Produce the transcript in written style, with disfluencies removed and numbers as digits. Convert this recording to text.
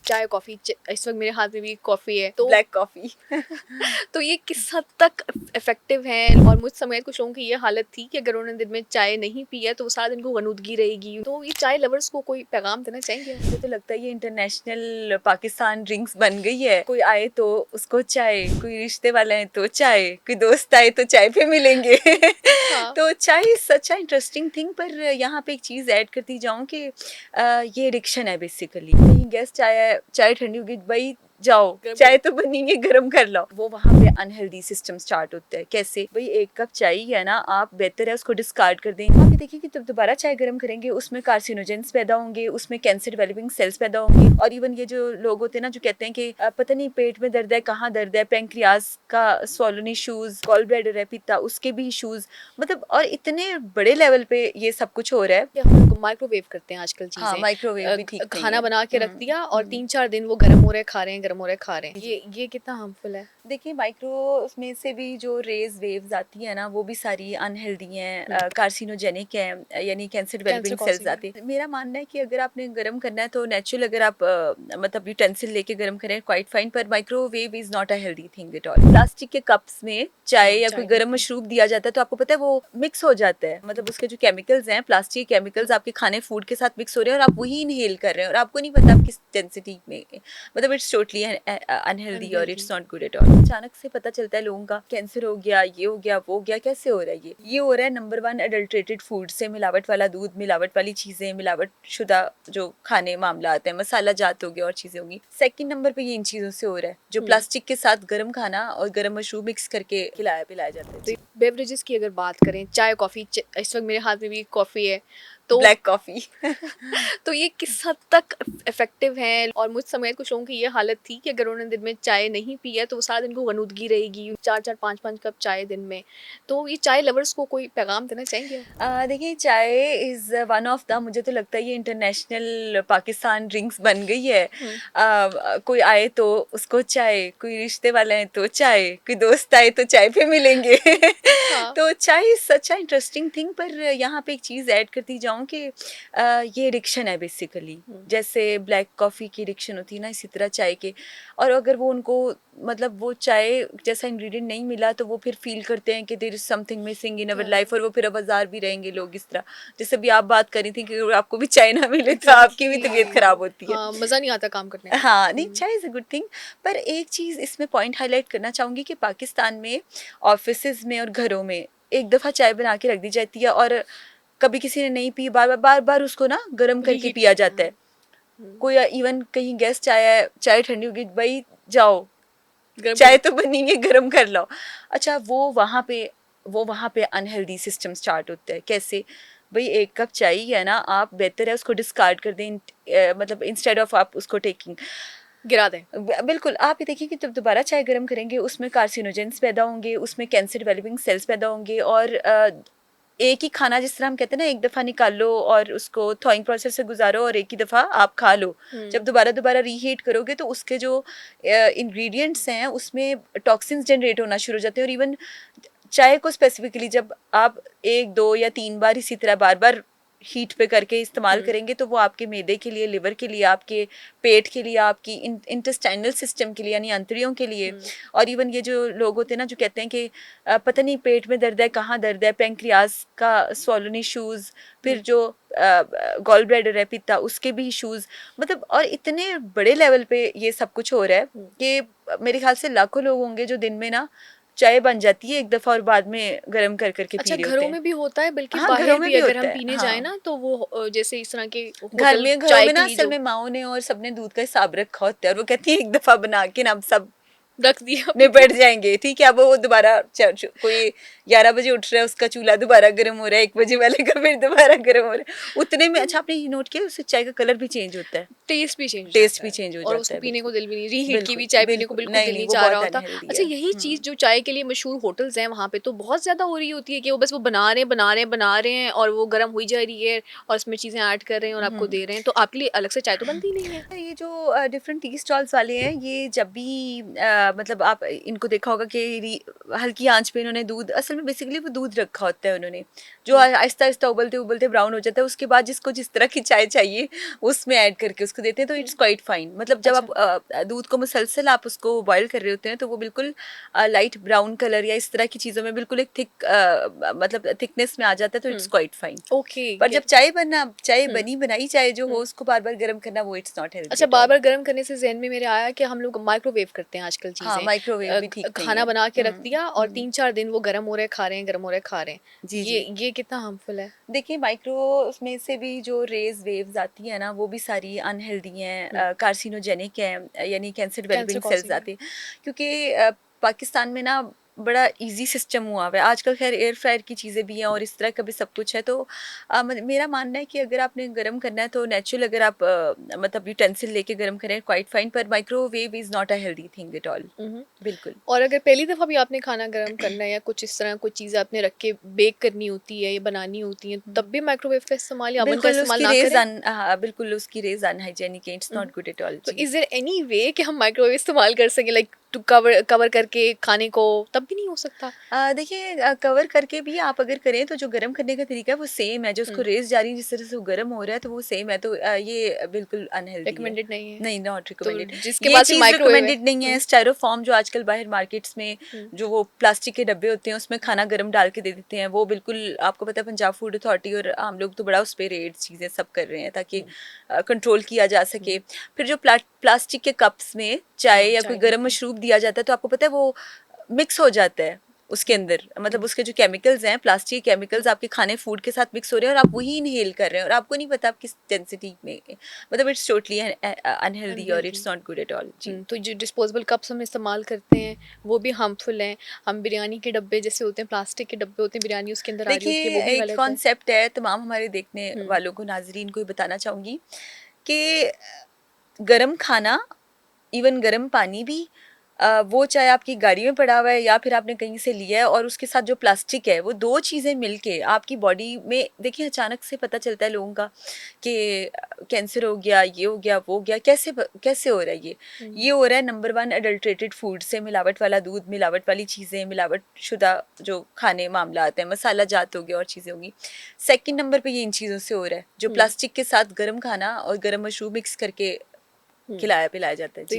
चाय कॉफ़ी इस वक्त मेरे हाथ में भी कॉफ़ी है तो ब्लैक कॉफ़ी तो ये किस हद तक इफेक्टिव है। और मुझ समेत कुछ लोगों की ये हालत थी कि अगर उन्होंने दिन में चाय नहीं पी है तो वो सारा दिन को गनुदगी रहेगी। तो ये चाय लवर्स को कोई पैगाम देना चाहेंगे? मुझे तो लगता है ये इंटरनेशनल पाकिस्तान ड्रिंक्स बन गई है। कोई आए तो उसको चाय, कोई रिश्ते वाले हैं तो चाय, कोई दोस्त आए तो चाय पे मिलेंगे हाँ। तो चाय सच अ इंटरेस्टिंग थिंग। पर यहाँ पे एक चीज़ ऐड करती जाऊँ कि ये एडिक्शन है बेसिकली। कहीं गेस्ट आया, चाय ठंडी होगी, भाई जाओ चाय तो बनी है, गर्म कर लो। वो वहाँ पे अनहेल्दी सिस्टम स्टार्ट होता है। कैसे भाई, एक कप चाय है ना, आप बेहतर है उसको डिस्कार्ड कर दें। आप ये देखिए कि जब दोबारा चाय गर्म करेंगे उसमें कार्सिनोजेंस पैदा होंगे, उसमें कैंसर डेवलपिंग सेल्स पैदा होंगे। और इवन ये जो लोग होते हैं ना जो कहते हैं कि पता नहीं पेट में दर्द है, कहाँ दर्द है, पैंक्रियाज का स्वॉलन इशूज, गॉल ब्लैडर है, पित्ता, उसके भी इशूज, मतलब और इतने बड़े लेवल पे ये सब कुछ हो रहा है। हम लोग माइक्रोवेव करते हैं आजकल चीजें। हाँ, माइक्रोवेव भी ठीक नहीं खाना है। बना के रख दिया और 3-4 दिन वो गर्म हो रहे खा रहे हैं, गर्म हो रहे खा रहे हैं। ये कितना हार्मफुल है? देखिए, माइक्रो उसमें से भी जो रेज वेव्स आती है ना, वो भी सारी अनहेल्दी हैं, कार्सिनोजेनिक हैं, यानी कैंसर डेवलपिंग सेल्स आती हैं। मेरा मानना है कि अगर आपने गर्म करना है तो नेचुरल, अगर आप मतलब यूटेंसिल लेके गर्म करें, क्वाइट फाइन। पर microwave is not a healthy thing at all. Plastic के कप्स में चाय या कोई गर्म मशरूब दिया जाता है तो आपको पता है वो मिक्स हो जाता है। मतलब उसके जो केमिकल्स हैं, प्लास्टिक केमिकल्स आपके खाने फूड के साथ मिक्स हो रहे हैं और आप वही इनहेल कर रहे हैं और आपको नहीं पता आप किस डेंसिटी में, मतलब इट्स टोटली अनहेल्दी और it's not good at all. अचानक से पता चलता है लोगों का कैंसर हो गया, ये हो गया, वो हो गया। कैसे हो रहा है ये हो रहा है नंबर 1 अडल्ट्रेटेड फूड से। मिलावट वाला दूध, मिलावट वाली चीजें, मिलावट शुदा जो खाने मामला आते हैं, मसाला जात हो गया और चीजें होंगी। सेकंड नंबर पे ये इन चीजों से हो रहा है जो प्लास्टिक के साथ गर्म खाना और गर्म मशरूब मिक्स करके खिलाया पिलाया जाता है। तो बेवरेजेस की अगर बात करें, चाय कॉफ़ी, इस वक्त मेरे हाथ में भी कॉफ़ी है तो ब्लैक कॉफी तो ये किस हद तक इफेक्टिव है। और मुझ समेत कुछ लोगों की ये हालत थी कि अगर उन्होंने दिन में चाय नहीं पी है तो वो सारा दिन को गनुदगी रहेगी। 4-4 5-5 कप चाय दिन में। तो ये चाय लवर्स को कोई पैगाम देना चाहेंगे? देखिए, चाय इज़ वन ऑफ द, मुझे तो लगता है ये इंटरनेशनल पाकिस्तान ड्रिंक्स बन गई है। कोई आए तो उसको चाय, कोई रिश्ते वाले हैं तो चाय, कोई दोस्त आए तो चाय पे मिलेंगे तो चाय is such a interesting thing. पर यहाँ पे एक चीज़ ऐड करती जाऊँ कि ये एडिक्शन है बेसिकली। जैसे ब्लैक कॉफ़ी की एडिक्शन होती है ना, इसी तरह चाय के। और अगर वो उनको, मतलब वो चाय जैसा इंग्रेडिएंट नहीं मिला तो वो फिर फील करते हैं कि there is something missing in our life, और वो फिर बाजार भी रहेंगे लोग इस तरह। जैसे भी आप बात करी थी कि अगर आपको भी चाय ना मिले तो आपकी भी तबीयत खराब होती है। मज़ा नहीं आता काम करने में। हाँ, नहीं, चाय इज़ अ गुड थिंग। पर एक चीज़ इसमें पॉइंट हाईलाइट करना चाहूँगी कि पाकिस्तान में ऑफिसेज में और घरों में एक दफ़ा चाय बना के रख दी जाती है और कभी किसी ने नहीं पी, बार बार बार बार उसको ना गर्म करके पिया जाता है। कोई इवन कहीं गेस्ट आया है, चाय ठंडी होगी, भाई जाओ चाय तो बनी है, गर्म कर लो। अच्छा, वो वहाँ पे अनहेल्दी सिस्टम स्टार्ट होता है। कैसे भाई, एक कप चाय है ना, आप बेहतर है उसको डिस्कार्ड कर दें, मतलब इंस्टेड ऑफ आप उसको टेकिंग गिरा दें। बिल्कुल। आप ये देखिए कि जब दोबारा चाय गर्म करेंगे उसमें कार्सिनोजेंस पैदा होंगे, उसमें कैंसर डेवलपिंग सेल्स पैदा होंगे। और एक ही खाना, जिस तरह हम कहते हैं ना, एक दफ़ा निकाल लो और उसको थॉइंग प्रोसेस से गुजारो और एक ही दफ़ा आप खा लो। जब दोबारा दोबारा रीहीट करोगे तो उसके जो इंग्रेडिएंट्स हैं उसमें टॉक्सिन्स जनरेट होना शुरू हो जाते हैं। और इवन चाय को स्पेसिफिकली जब आप 1, 2 या 3 बार इसी तरह बार बार हीट पे करके इस्तेमाल करेंगे तो वो आपके मैदे के लिए, लिवर के लिए, आपके पेट के लिए, आपकी इंटेस्टाइनल सिस्टम के लिए यानी अंतड़ियों के लिए। और इवन ये जो लोग होते हैं ना जो कहते हैं कि पता नहीं पेट में दर्द है, कहाँ दर्द है, पैंक्रियाज का स्वॉलन इशूज, फिर जो गॉल ब्लैडर है, पित्ता, उसके भी इशूज, मतलब और इतने बड़े लेवल पे ये सब कुछ हो रहा है कि मेरे ख्याल से लाखों लोग होंगे जो दिन में ना चाय बन जाती है एक दफा और बाद में गर्म कर करके पी रहे होते हैं। घरों में भी होता है, बल्कि हाँ, बाहर घरों में भी भी अगर होता हम है। पीने जाए ना तो वो जैसे इस तरह के घरों चाय में ना के लिए असल में माओ ने और सबने दूध का हिसाब रखा होता है और वो कहती है एक दफा बना के ना हम सब रख दिया, निपट जाएंगे। ठीक है, अब वो दोबारा कोई 11 बजे उठ रहा है, उसका चूल्हा दोबारा गर्म हो रहा है, 1 बजे वाले का फिर दोबारा गर्म हो रहा है उतने में। अच्छा, आपने नोट किया उससे चाय का कलर भी चेंज होता है, टेस्ट भी चेंज हो और जाता उसको है। पीने को दिल भी नहीं, रीहीट की बिल्कुल भी चाय पीने को बिल्कुल बिल्कुल दिल नहीं वो चाह रहा बहुत होता। अनहेल्दी अच्छा, है। यही चीज़ जो चाय के लिए मशहूर होटल्स हैं वहाँ पे तो बहुत ज़्यादा हो रही होती है कि वो बस वो बना रहे हैं और वो गर्म हुई जा रही है और उसमें चीज़ें ऐड कर रहे हैं और आपको दे रहे हैं, तो आपके लिए अलग से चाय तो बनती नहीं है। ये जो डिफरेंट टी स्टॉल्स वाले हैं, ये जब भी मतलब आप इनको देखा होगा कि हल्की आंच पे इन्होंने दूध, असल में बेसिकली वो दूध रखा होता है उन्होंने, जो आहिस्ता आहिस्ता उबलते उबलते ब्राउन हो जाता है, उसके बाद जिसको जिस तरह की चाय चाहिए उसमें ऐड करके उसको देते हैं, तो इट्स क्वाइट फाइन। मतलब जब अच्छा। आप दूध को मुसलसल आप उसको बॉईल कर रहे होते हैं तो वो बिल्कुल लाइट ब्राउन कलर या इस तरह की चीज़ों में बिल्कुल एक थिक मतलब थिकनेस में आ जाता है, तो इट्स क्वाइट फाइन। ओके। पर जब चाय हम्म। बनी बनाई चाय जो हो उसको बार बार गर्म करना, वो इट्स नॉट हेल्दी अच्छा, एट बार ऑल। बार गर्म करने से ज़हन में मेरे आया कि हम लोग माइक्रोवेव करते हैं आजकल हाँ, चीज़ें। माइक्रोवेव भी ठीक नहीं खाना है। बना के रख दिया और हम्म। 3-4 दिन वो गर्म हो रहे खा रहे हैं, गर्म हो रहे खा रहे हैं। जी जी। ये कितना हार्मफुल है? देखिए माइक्रो उसमें से भी जो रेज वेव्स आती है ना, वो भी सारी अनहेल्दी हुँ, हैं, कार्सिनोजेनिक हैं, यानी cancer cancer developing cells causing है। आते हैं। क्योंकि पाकिस्तान में ना बड़ा इजी सिस्टम हुआ हुआ है आजकल। खैर एयर फ्रायर की चीज़ें भी हैं और इस तरह का भी सब कुछ है, तो मेरा मानना है कि अगर आपने गर्म करना है तो नेचुरल, अगर आप मतलब यूटेंसिल लेके गर्म करें क्वाइट फाइन, पर microwave is not a healthy thing at all. उहुँ। बिल्कुल। और अगर पहली दफ़ा भी आपने खाना गरम करना है या कुछ इस तरह कोई चीज़ आपने रख के बेक करनी होती है या बनानी होती है, तब भी माइक्रोवेव का इस्तेमाल या ओवन का बिल्कुल इस्तेमाल उसकी ना रेज करें? बिल्कुल उसकी रेज अनहाइजेनिक है, इट्स उहुँ। नॉट गुड एट ऑल तो जी। इज़ देयर एनी वे कि हम माइक्रोवेव इस्तेमाल कर सकें, लाइक टू कवर कवर करके खाने को, तब भी नहीं हो सकता? देखिए कवर करके भी आप अगर करें तो जो गर्म करने का तरीका है वो सेम है, जो उसको हुँ, रेज़ जा रही है जिस तरह से वो गर्म हो रहा है तो वो सेम है, तो ये बिल्कुल अनहेल्दी है। रिकमेंडेड नहीं है। नहीं, नॉट तो रिकमेंडेड। जिसके ये पास भी चीज़ माइक्रोवेव है। रिकमेंडेड नहीं है। हुँ, स्टायरोफॉर्म जो आजकल बाहर मार्केट्स में हुँ, जो वो प्लास्टिक के डब्बे होते हैं उसमें खाना गर्म डाल के दे देते हैं, वो बिल्कुल आपको पता है पंजाब फूड अथॉरिटी और हम लोग तो बड़ा उस पे रेड चीज़ें सब कर रहे हैं ताकि हुँ, कंट्रोल किया जा हुँ। सके। फिर जो प्लास्टिक के कप्स में चाय हाँ, या कोई चाय गर्म मिलती है। मशरूब दिया जाता है तो आपको पता है वो मिक्स हो जाता है उसके हुँ, अंदर, मतलब हुँ, उसके जो केमिकल्स हैं, प्लास्टिक हुँ। केमिकल्स आपके खाने फूड के साथ मिक्स हो रहे हैं और आप वही इनहेल कर रहे हैं और आपको नहीं पता आप किस डेंसिटी में, मतलब इट्स टोटली अनहेल्दी और unhealthy. It's not good at all जी। तो जो डिस्पोजेबल कप्स हम इस्तेमाल करते हैं, वो भी हार्मफुल हैं। हम बिरयानी के डब्बे जैसे होते हैं, प्लास्टिक के डब्बे होते हैं, बिरयानी उसके अंदर आ रही होती है, देखिए वो भी एक गलत है। कॉन्सेप्ट है, तमाम हमारे देखने हुँ, वालों को, नाजरीन को ये बताना चाहूँगी कि गरम खाना, इवन गर्म पानी भी, वो चाहे आपकी गाड़ी में पड़ा हुआ है या फिर आपने कहीं से लिया है और उसके साथ जो प्लास्टिक है, वो 2 चीज़ें मिलके आपकी बॉडी में, देखिए अचानक से पता चलता है लोगों का कि कैंसर हो गया, ये हो गया, वो हो गया, कैसे हो रहा है ये? हुँ, ये हो रहा है नंबर 1 अडल्टरेटेड फूड से, मिलावट वाला दूध, मिलावट वाली चीज़ें, मिलावट शुदा जो खाने मामलात हैं, मसाला जात हो गया और चीज़ें होंगी। सेकंड नंबर पे ये इन चीज़ों से हो रहा है, जो हुँ, प्लास्टिक के साथ गरम खाना और गरम मशरूब मिक्स करके हुँ। खिलाया-पिलाया जाता है। तो जी।